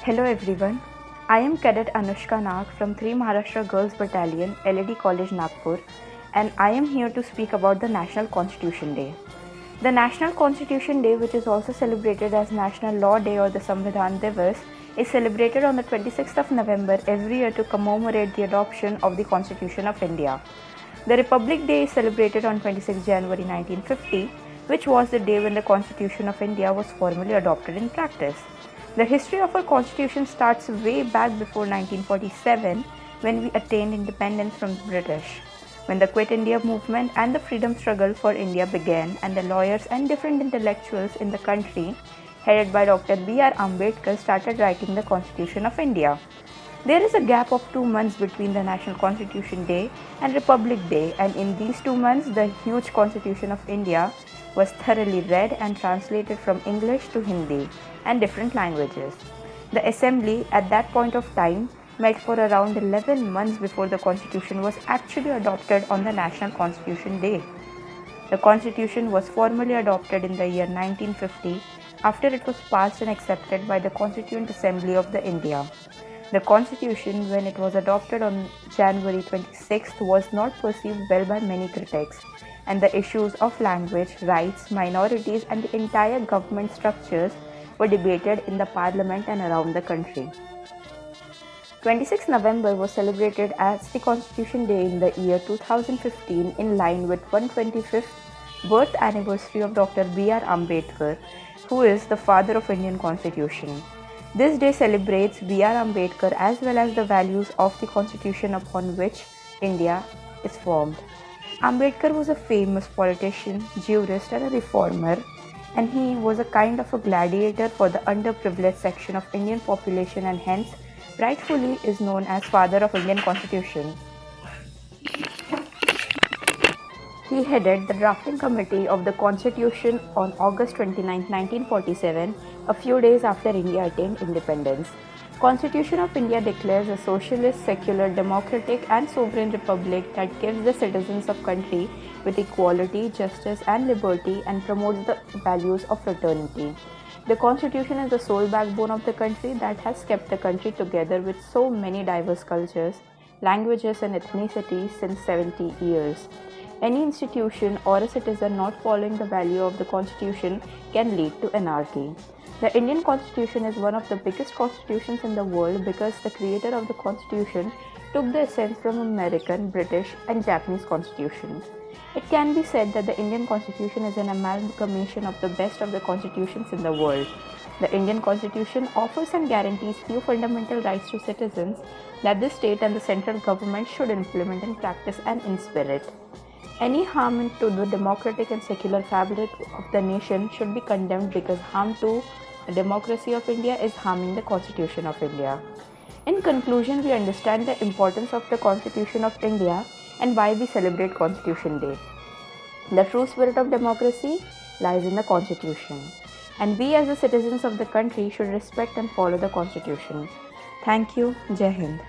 Hello everyone. I am Cadet Anushka Nag from 3 Maharashtra Girls Battalion, LED College, Nagpur, and I am here to speak about the National Constitution Day. The National Constitution Day, which is also celebrated as National Law Day or the Samvidhan Divas, is celebrated on the 26th of November every year to commemorate the adoption of the Constitution of India. The Republic Day is celebrated on 26 January 1950, which was the day when the Constitution of India was formally adopted in practice. The history of our constitution starts way back before 1947 when we attained independence from the British. When the Quit India movement and the freedom struggle for India began and the lawyers and different intellectuals in the country headed by Dr. B.R. Ambedkar started writing the Constitution of India. There is a gap of 2 months between the National Constitution Day and Republic Day, and in these 2 months the huge Constitution of India was thoroughly read and translated from English to Hindi and different languages. The Assembly at that point of time met for around 11 months before the Constitution was actually adopted on the National Constitution Day. The Constitution was formally adopted in the year 1950 after it was passed and accepted by the Constituent Assembly of the India. The Constitution, when it was adopted on January 26th, was not perceived well by many critics, and the issues of language, rights, minorities, and the entire government structures were debated in the parliament and around the country. 26 November was celebrated as the Constitution Day in the year 2015 in line with 125th birth anniversary of Dr. B.R. Ambedkar, who is the father of Indian Constitution. This day celebrates B.R. Ambedkar as well as the values of the Constitution upon which India is formed. Ambedkar was a famous politician, jurist and a reformer, and he was a kind of a gladiator for the underprivileged section of Indian population and hence rightfully is known as father of Indian Constitution. He headed the drafting committee of the Constitution on August 29, 1947, a few days after India attained independence. Constitution of India declares a socialist, secular, democratic and sovereign republic that gives the citizens of country with equality, justice and liberty and promotes the values of fraternity. The Constitution is the sole backbone of the country that has kept the country together with so many diverse cultures, languages and ethnicities since 70 years. Any institution or a citizen not following the value of the Constitution can lead to anarchy. The Indian Constitution is one of the biggest constitutions in the world because the creator of the Constitution took the essence from American, British and Japanese constitutions. It can be said that the Indian Constitution is an amalgamation of the best of the constitutions in the world. The Indian Constitution offers and guarantees few fundamental rights to citizens that the state and the central government should implement in practice and in spirit. Any harm to the democratic and secular fabric of the nation should be condemned because harm to the democracy of India is harming the Constitution of India. In conclusion, we understand the importance of the Constitution of India and why we celebrate Constitution Day. The true spirit of democracy lies in the Constitution, and we as the citizens of the country should respect and follow the Constitution. Thank you. Jai Hind.